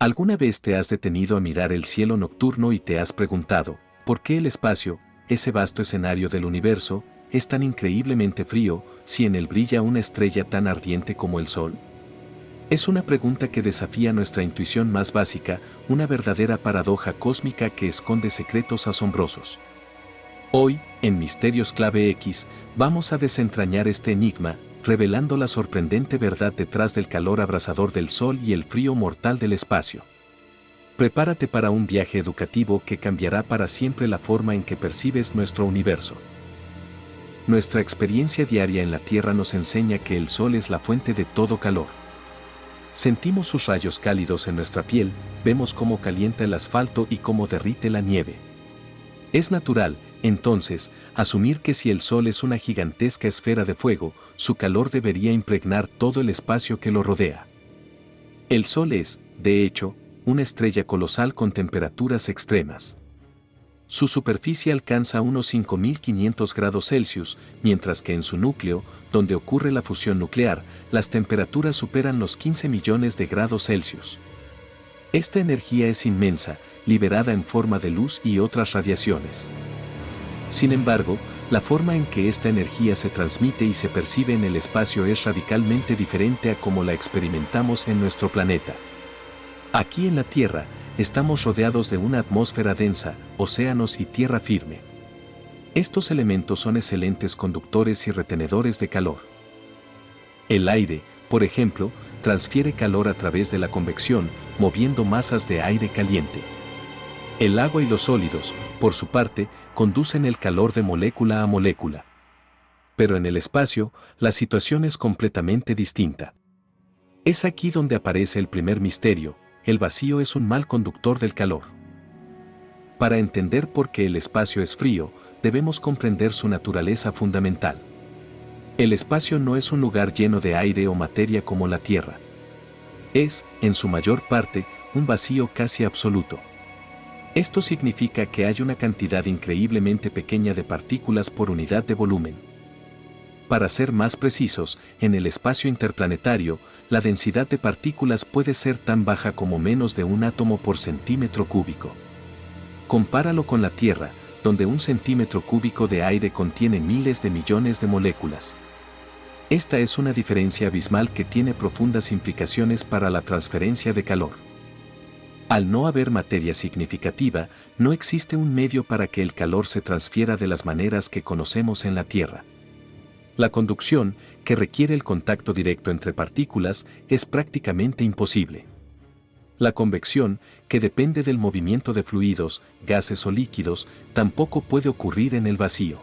¿Alguna vez te has detenido a mirar el cielo nocturno y te has preguntado, ¿por qué el espacio, ese vasto escenario del universo, es tan increíblemente frío si en él brilla una estrella tan ardiente como el Sol? Es una pregunta que desafía nuestra intuición más básica, una verdadera paradoja cósmica que esconde secretos asombrosos. Hoy, en Misterios Clave X, vamos a desentrañar este enigma, revelando la sorprendente verdad detrás del calor abrasador del Sol y el frío mortal del espacio. Prepárate para un viaje educativo que cambiará para siempre la forma en que percibes nuestro universo. Nuestra experiencia diaria en la Tierra nos enseña que el Sol es la fuente de todo calor. Sentimos sus rayos cálidos en nuestra piel, vemos cómo calienta el asfalto y cómo derrite la nieve. Es natural, entonces, asumir que si el Sol es una gigantesca esfera de fuego, su calor debería impregnar todo el espacio que lo rodea. El Sol es, de hecho, una estrella colosal con temperaturas extremas. Su superficie alcanza unos 5.500 grados Celsius, mientras que en su núcleo, donde ocurre la fusión nuclear, las temperaturas superan los 15 millones de grados Celsius. Esta energía es inmensa, liberada en forma de luz y otras radiaciones. Sin embargo, la forma en que esta energía se transmite y se percibe en el espacio es radicalmente diferente a como la experimentamos en nuestro planeta. Aquí en la Tierra, estamos rodeados de una atmósfera densa, océanos y tierra firme. Estos elementos son excelentes conductores y retenedores de calor. El aire, por ejemplo, transfiere calor a través de la convección, moviendo masas de aire caliente. El agua y los sólidos, por su parte, conducen el calor de molécula a molécula. Pero en el espacio, la situación es completamente distinta. Es aquí donde aparece el primer misterio: el vacío es un mal conductor del calor. Para entender por qué el espacio es frío, debemos comprender su naturaleza fundamental. El espacio no es un lugar lleno de aire o materia como la Tierra. Es, en su mayor parte, un vacío casi absoluto. Esto significa que hay una cantidad increíblemente pequeña de partículas por unidad de volumen. Para ser más precisos, en el espacio interplanetario, la densidad de partículas puede ser tan baja como menos de un átomo por centímetro cúbico. Compáralo con la Tierra, donde un centímetro cúbico de aire contiene miles de millones de moléculas. Esta es una diferencia abismal que tiene profundas implicaciones para la transferencia de calor. Al no haber materia significativa, no existe un medio para que el calor se transfiera de las maneras que conocemos en la Tierra. La conducción, que requiere el contacto directo entre partículas, es prácticamente imposible. La convección, que depende del movimiento de fluidos, gases o líquidos, tampoco puede ocurrir en el vacío.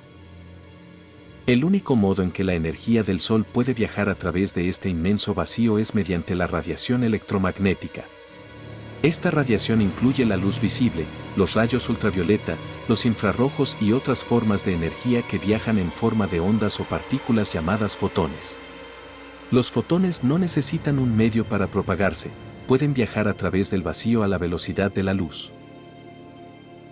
El único modo en que la energía del Sol puede viajar a través de este inmenso vacío es mediante la radiación electromagnética. Esta radiación incluye la luz visible, los rayos ultravioleta, los infrarrojos y otras formas de energía que viajan en forma de ondas o partículas llamadas fotones. Los fotones no necesitan un medio para propagarse, pueden viajar a través del vacío a la velocidad de la luz.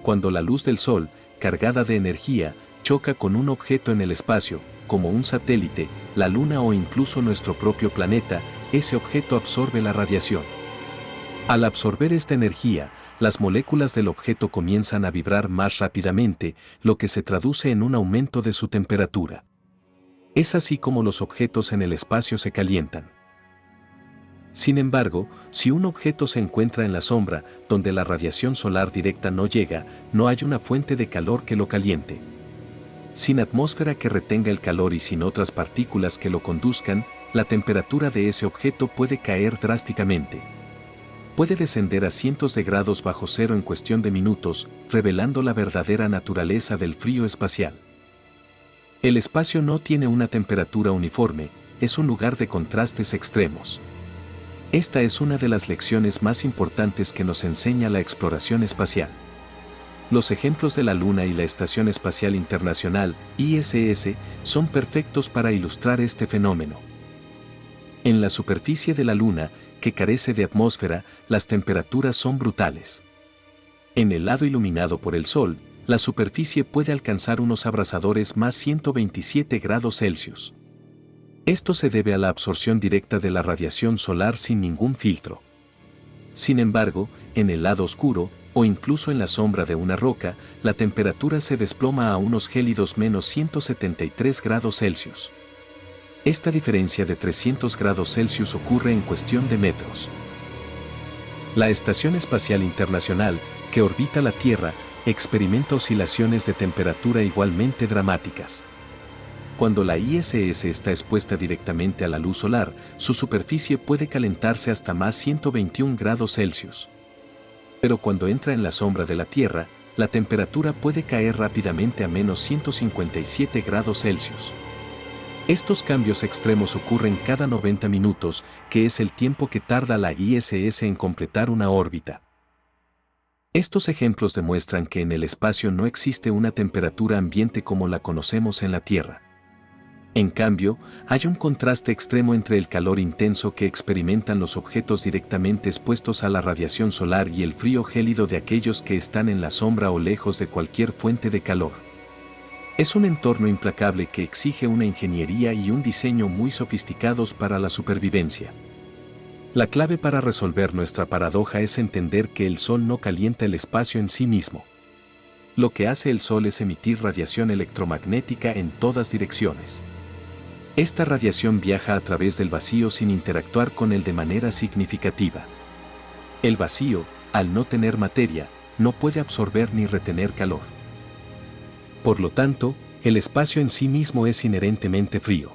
Cuando la luz del Sol, cargada de energía, choca con un objeto en el espacio, como un satélite, la Luna o incluso nuestro propio planeta, ese objeto absorbe la radiación. Al absorber esta energía, las moléculas del objeto comienzan a vibrar más rápidamente, lo que se traduce en un aumento de su temperatura. Es así como los objetos en el espacio se calientan. Sin embargo, si un objeto se encuentra en la sombra, donde la radiación solar directa no llega, no hay una fuente de calor que lo caliente. Sin atmósfera que retenga el calor y sin otras partículas que lo conduzcan, la temperatura de ese objeto puede caer drásticamente. Puede descender a cientos de grados bajo cero en cuestión de minutos, revelando la verdadera naturaleza del frío espacial. El espacio no tiene una temperatura uniforme, es un lugar de contrastes extremos. Esta es una de las lecciones más importantes que nos enseña la exploración espacial. Los ejemplos de la Luna y la Estación Espacial Internacional, ISS, son perfectos para ilustrar este fenómeno. En la superficie de la Luna, que carece de atmósfera, las temperaturas son brutales. En el lado iluminado por el Sol, la superficie puede alcanzar unos abrasadores más 127 grados Celsius. Esto se debe a la absorción directa de la radiación solar sin ningún filtro. Sin embargo, en el lado oscuro, o incluso en la sombra de una roca, la temperatura se desploma a unos gélidos menos 173 grados Celsius. Esta diferencia de 300 grados Celsius ocurre en cuestión de metros. La Estación Espacial Internacional, que orbita la Tierra, experimenta oscilaciones de temperatura igualmente dramáticas. Cuando la ISS está expuesta directamente a la luz solar, su superficie puede calentarse hasta más 121 grados Celsius. Pero cuando entra en la sombra de la Tierra, la temperatura puede caer rápidamente a menos 157 grados Celsius. Estos cambios extremos ocurren cada 90 minutos, que es el tiempo que tarda la ISS en completar una órbita. Estos ejemplos demuestran que en el espacio no existe una temperatura ambiente como la conocemos en la Tierra. En cambio, hay un contraste extremo entre el calor intenso que experimentan los objetos directamente expuestos a la radiación solar y el frío gélido de aquellos que están en la sombra o lejos de cualquier fuente de calor. Es un entorno implacable que exige una ingeniería y un diseño muy sofisticados para la supervivencia. La clave para resolver nuestra paradoja es entender que el Sol no calienta el espacio en sí mismo. Lo que hace el Sol es emitir radiación electromagnética en todas direcciones. Esta radiación viaja a través del vacío sin interactuar con él de manera significativa. El vacío, al no tener materia, no puede absorber ni retener calor. Por lo tanto, el espacio en sí mismo es inherentemente frío.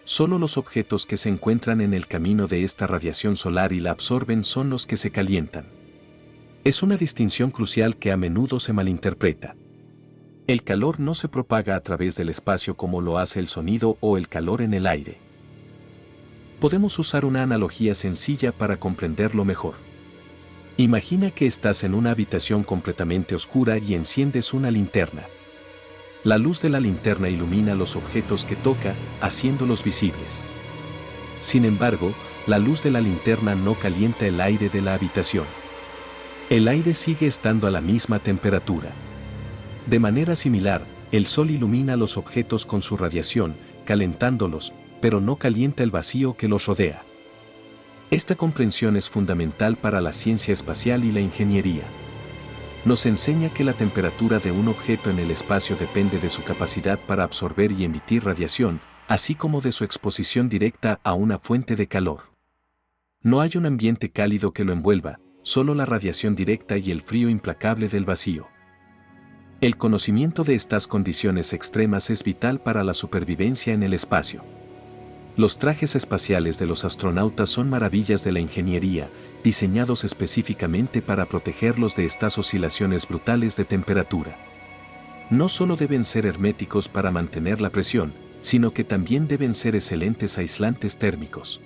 Solo los objetos que se encuentran en el camino de esta radiación solar y la absorben son los que se calientan. Es una distinción crucial que a menudo se malinterpreta. El calor no se propaga a través del espacio como lo hace el sonido o el calor en el aire. Podemos usar una analogía sencilla para comprenderlo mejor. Imagina que estás en una habitación completamente oscura y enciendes una linterna. La luz de la linterna ilumina los objetos que toca, haciéndolos visibles. Sin embargo, la luz de la linterna no calienta el aire de la habitación. El aire sigue estando a la misma temperatura. De manera similar, el Sol ilumina los objetos con su radiación, calentándolos, pero no calienta el vacío que los rodea. Esta comprensión es fundamental para la ciencia espacial y la ingeniería. Nos enseña que la temperatura de un objeto en el espacio depende de su capacidad para absorber y emitir radiación, así como de su exposición directa a una fuente de calor. No hay un ambiente cálido que lo envuelva, solo la radiación directa y el frío implacable del vacío. El conocimiento de estas condiciones extremas es vital para la supervivencia en el espacio. Los trajes espaciales de los astronautas son maravillas de la ingeniería, diseñados específicamente para protegerlos de estas oscilaciones brutales de temperatura. No solo deben ser herméticos para mantener la presión, sino que también deben ser excelentes aislantes térmicos.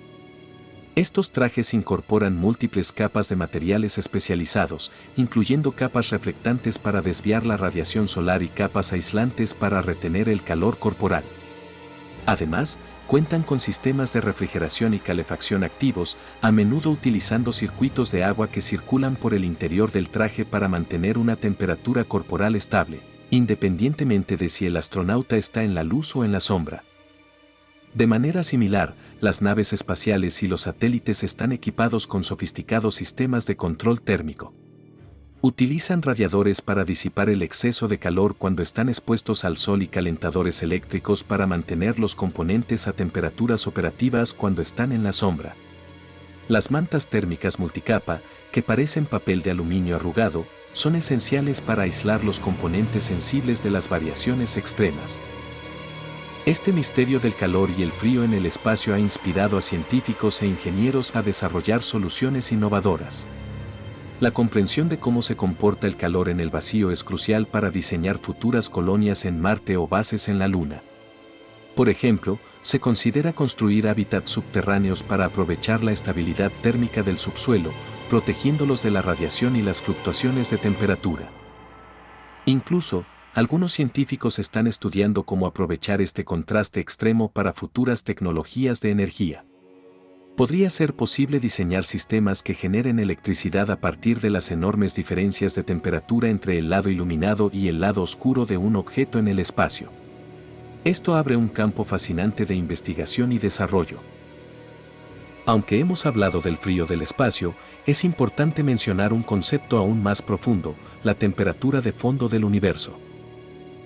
Estos trajes incorporan múltiples capas de materiales especializados, incluyendo capas reflectantes para desviar la radiación solar y capas aislantes para retener el calor corporal. Además, cuentan con sistemas de refrigeración y calefacción activos, a menudo utilizando circuitos de agua que circulan por el interior del traje para mantener una temperatura corporal estable, independientemente de si el astronauta está en la luz o en la sombra. De manera similar, las naves espaciales y los satélites están equipados con sofisticados sistemas de control térmico. Utilizan radiadores para disipar el exceso de calor cuando están expuestos al sol y calentadores eléctricos para mantener los componentes a temperaturas operativas cuando están en la sombra. Las mantas térmicas multicapa, que parecen papel de aluminio arrugado, son esenciales para aislar los componentes sensibles de las variaciones extremas. Este misterio del calor y el frío en el espacio ha inspirado a científicos e ingenieros a desarrollar soluciones innovadoras. La comprensión de cómo se comporta el calor en el vacío es crucial para diseñar futuras colonias en Marte o bases en la Luna. Por ejemplo, se considera construir hábitats subterráneos para aprovechar la estabilidad térmica del subsuelo, protegiéndolos de la radiación y las fluctuaciones de temperatura. Incluso, algunos científicos están estudiando cómo aprovechar este contraste extremo para futuras tecnologías de energía. Podría ser posible diseñar sistemas que generen electricidad a partir de las enormes diferencias de temperatura entre el lado iluminado y el lado oscuro de un objeto en el espacio. Esto abre un campo fascinante de investigación y desarrollo. Aunque hemos hablado del frío del espacio, es importante mencionar un concepto aún más profundo, la temperatura de fondo del universo.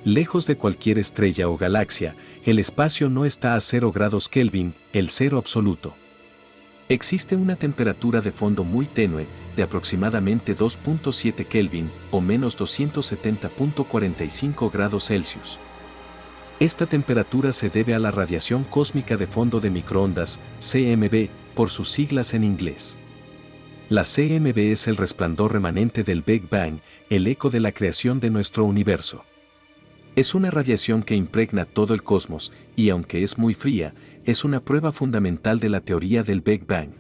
Lejos de cualquier estrella o galaxia, el espacio no está a 0 grados Kelvin, el cero absoluto. Existe una temperatura de fondo muy tenue, de aproximadamente 2.7 Kelvin, o menos 270.45 grados Celsius. Esta temperatura se debe a la radiación cósmica de fondo de microondas, CMB, por sus siglas en inglés. La CMB es el resplandor remanente del Big Bang, el eco de la creación de nuestro universo. Es una radiación que impregna todo el cosmos, y aunque es muy fría, es una prueba fundamental de la teoría del Big Bang.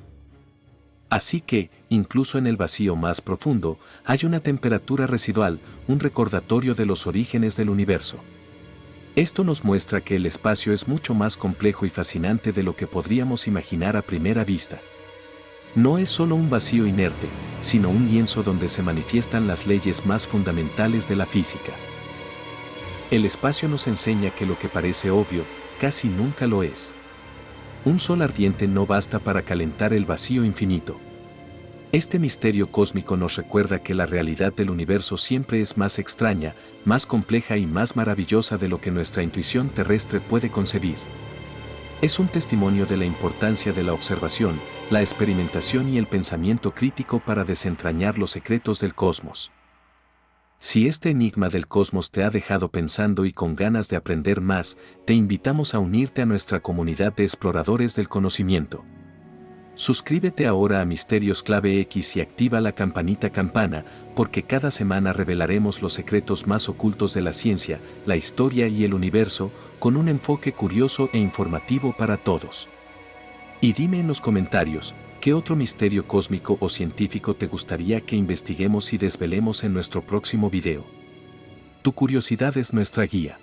Así que, incluso en el vacío más profundo, hay una temperatura residual, un recordatorio de los orígenes del universo. Esto nos muestra que el espacio es mucho más complejo y fascinante de lo que podríamos imaginar a primera vista. No es solo un vacío inerte, sino un lienzo donde se manifiestan las leyes más fundamentales de la física. El espacio nos enseña que lo que parece obvio, casi nunca lo es. Un sol ardiente no basta para calentar el vacío infinito. Este misterio cósmico nos recuerda que la realidad del universo siempre es más extraña, más compleja y más maravillosa de lo que nuestra intuición terrestre puede concebir. Es un testimonio de la importancia de la observación, la experimentación y el pensamiento crítico para desentrañar los secretos del cosmos. Si este enigma del cosmos te ha dejado pensando y con ganas de aprender más, te invitamos a unirte a nuestra comunidad de exploradores del conocimiento. Suscríbete ahora a Misterios Clave X y activa la campanita campana, porque cada semana revelaremos los secretos más ocultos de la ciencia, la historia y el universo, con un enfoque curioso e informativo para todos. Y dime en los comentarios, ¿qué otro misterio cósmico o científico te gustaría que investiguemos y desvelemos en nuestro próximo video? Tu curiosidad es nuestra guía.